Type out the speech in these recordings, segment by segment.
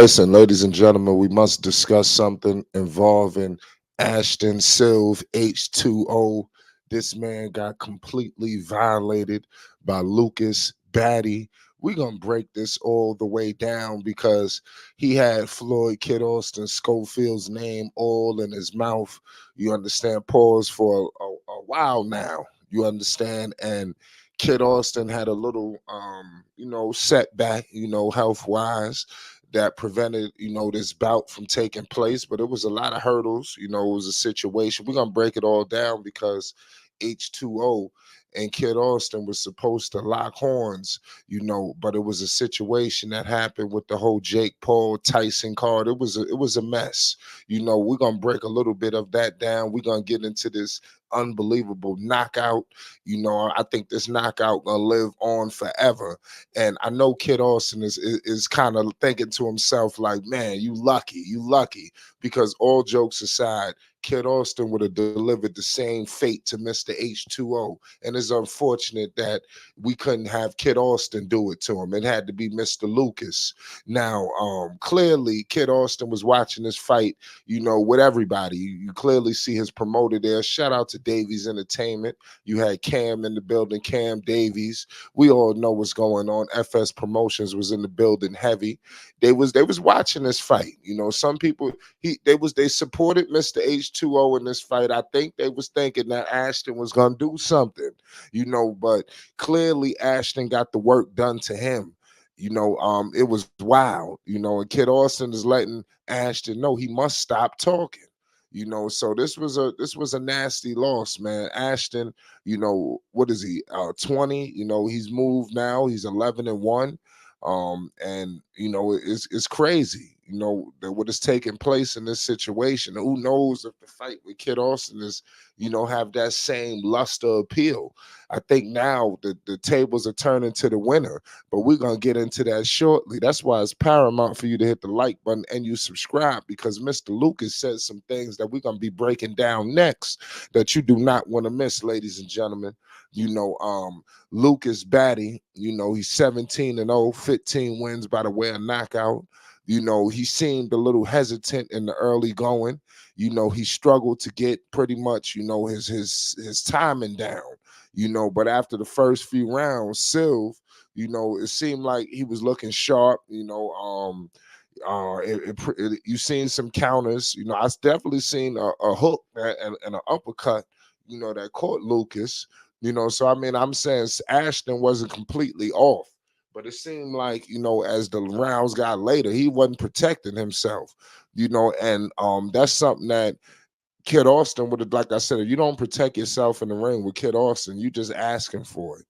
Listen, ladies and gentlemen, we must discuss something involving Ashton Sylve H2O. This man got completely violated by Lucas Bahdi. We're going to break this all the way down because he had Floyd, Kid Austin, Schofield's name all in his mouth. You understand? Pause for a while now. You understand? And Kid Austin had a little, setback, health wise that prevented, this bout from taking place. But it was a lot of hurdles. It was a situation. We're gonna break it all down because H2O and Kid Austin was supposed to lock horns, but it was a situation that happened with the whole Jake Paul Tyson card. It was a mess. We're gonna break a little bit of that down. We're gonna get into this unbelievable knockout. I think this knockout gonna live on forever. And I know Kid Austin is kind of thinking to himself, like, man, you lucky. Because all jokes aside, Kid Austin would have delivered the same fate to Mr. H2O. And it's unfortunate that we couldn't have Kid Austin do it to him. It had to be Mr. Lucas. Now, clearly, Kid Austin was watching this fight, with everybody. You clearly see his promoter there. Shout out to Davies Entertainment. You had Cam in the building, Cam Davies. We all know what's going on. FS Promotions was in the building heavy. They was watching this fight. Some people they supported Mr. H2O in this fight. I think they was thinking that Ashton was gonna do something, but clearly Ashton got the work done to him. It was wild, and Kid Austin is letting Ashton know he must stop talking. So this was a nasty loss, man. Ashton, what is he? 20. He's moved now. He's 11-1. And it's crazy, that what is taking place in this situation. Who knows if the fight with Kid Austin is, have that same luster appeal. I think now the tables are turning to the winner, but we're gonna get into that shortly. That's why it's paramount for you to hit the like button and you subscribe, because Mr. Lucas says some things that we're gonna be breaking down next that you do not want to miss, ladies and gentlemen. Lucas Bahdi, he's 17-0, 15 wins by the way of knockout. He seemed a little hesitant in the early going. He struggled to get pretty much, his timing down. But after the first few rounds, Sylve, it seemed like he was looking sharp. You seen some counters. I definitely seen a hook and an uppercut. That caught Lucas. So I mean, I'm saying Ashton wasn't completely off, but it seemed like, as the rounds got later, he wasn't protecting himself. And that's something that Kid Austin would have, like I said, if you don't protect yourself in the ring with Kid Austin, you just asking for it.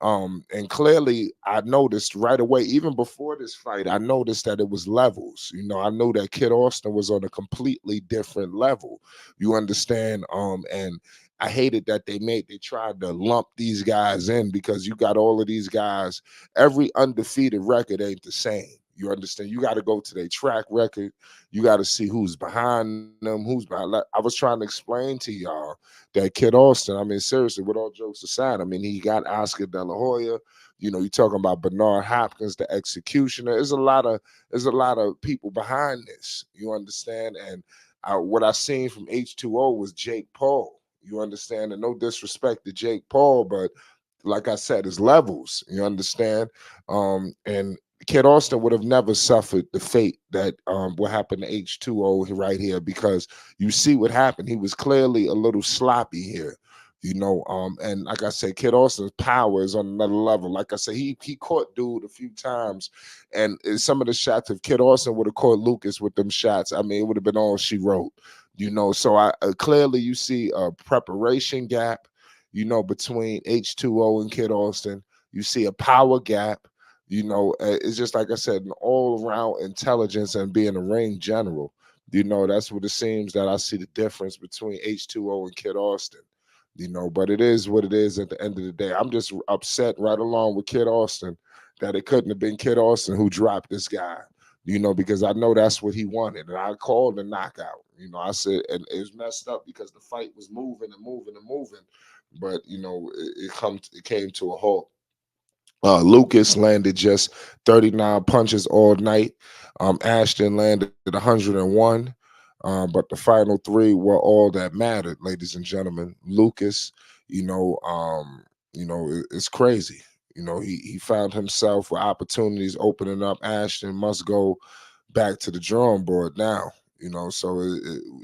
And clearly I noticed right away, even before this fight, I noticed that it was levels. I know that Kid Austin was on a completely different level. You understand? And I hated that they tried to lump these guys in, because you got all of these guys, every undefeated record ain't the same. You understand? You got to go to their track record. You got to see who's behind them, who's behind. Like, I was trying to explain to y'all that Kid Austin, I mean, seriously, with all jokes aside, I mean, he got Oscar De La Hoya. You're talking about Bernard Hopkins, the executioner. There's a lot of people behind this. You understand? And what I seen from H2O was Jake Paul. You understand? And no disrespect to Jake Paul, but like I said, it's levels. You understand? And Kid Austin would have never suffered the fate that what happened to H2O right here, because you see what happened. He was clearly a little sloppy here. And like I said, Kid Austin's power is on another level. Like I said, he caught dude a few times, and some of the shots, if Kid Austin would have caught Lucas with them shots, I mean, it would have been all she wrote. So I clearly you see a preparation gap, between H2O and Kid Austin. You see a power gap. It's just like I said, an all-around intelligence and being a ring general. That's what it seems that I see the difference between H2O and Kid Austin. But it is what it is at the end of the day. I'm just upset right along with Kid Austin that it couldn't have been Kid Austin who dropped this guy. Because I know that's what he wanted. And I called the knockout. I said, and it was messed up because the fight was moving and moving and moving. But it came to a halt. Lucas landed just 39 punches all night. Ashton landed 101. But the final three were all that mattered, ladies and gentlemen. Lucas, you know, it's crazy. He found himself with opportunities opening up. Ashton must go back to the drawing board now. So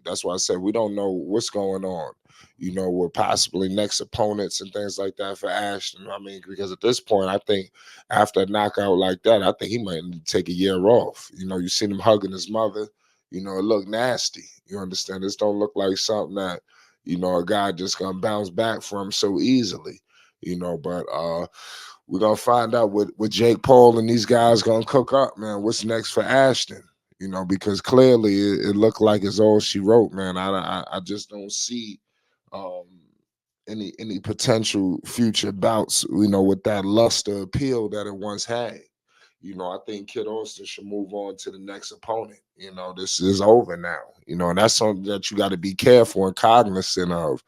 that's why I said we don't know what's going on. With possibly next opponents and things like that for Ashton. I mean, because at this point, I think after a knockout like that, I think he might need to take a year off. You seen him hugging his mother. It looked nasty. You understand? This don't look like something that a guy just gonna bounce back from so easily. But we're gonna find out what Jake Paul and these guys gonna cook up, man. What's next for Ashton? Because clearly it looked like it's all she wrote, man. I just don't see um any potential future bouts, with that luster appeal that it once had. I think Kid Austin should move on to the next opponent. This is over now. And that's something that you got to be careful and cognizant of,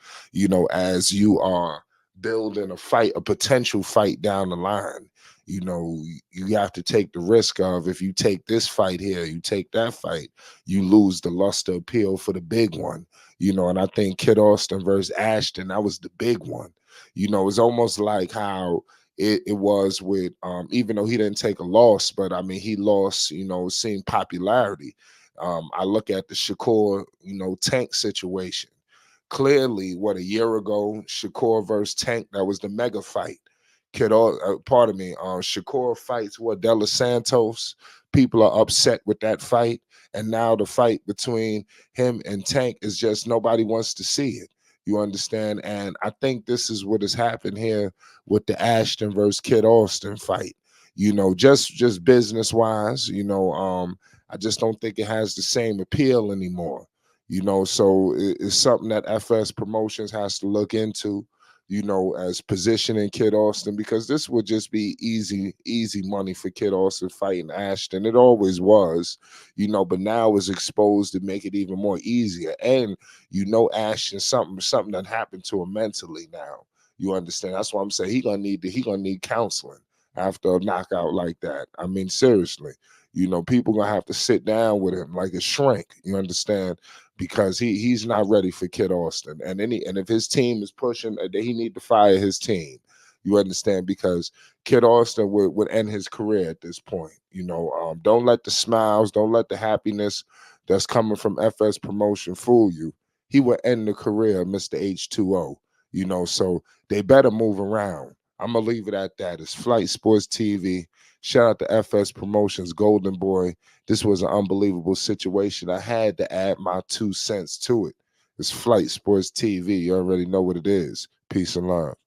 as you are building a fight, a potential fight down the line. You have to take the risk of, if you take this fight here, you take that fight, you lose the luster appeal for the big one. And I think Kid Austin versus Ashton, that was the big one. It's almost like how it was with even though he didn't take a loss, but I mean he lost, seeing popularity. I look at the Shakur, Tank situation. Clearly, what, a year ago, Shakur versus Tank, that was the mega fight. Pardon me, Shakur fights what, De Los Santos. People are upset with that fight, and now the fight between him and Tank is just, nobody wants to see it. You understand? And I think this is what has happened here with the Ashton versus Kid Austin fight. Just business wise, I just don't think it has the same appeal anymore. So it's something that FS Promotions has to look into, as positioning Kid Austin, because this would just be easy money for Kid Austin fighting Ashton. It always was, but now it's exposed to make it even more easier. And Ashton, something that happened to him mentally now. You understand? That's why I'm saying he gonna need counseling after a knockout like that. I mean, seriously. People gonna have to sit down with him like a shrink. You understand? Because he's not ready for Kid Austin. And if his team is pushing, he need to fire his team. You understand? Because Kid Austin would end his career at this point. Don't let the smiles, don't let the happiness that's coming from FS Promotion fool you. He would end the career of Mr. H2O. So they better move around. I'm gonna leave it at that. It's Flight Sports TV. Shout out to FS Promotions, Golden Boy. This was an unbelievable situation. I had to add my 2 cents to it. It's Flight Sports TV. You already know what it is. Peace and love.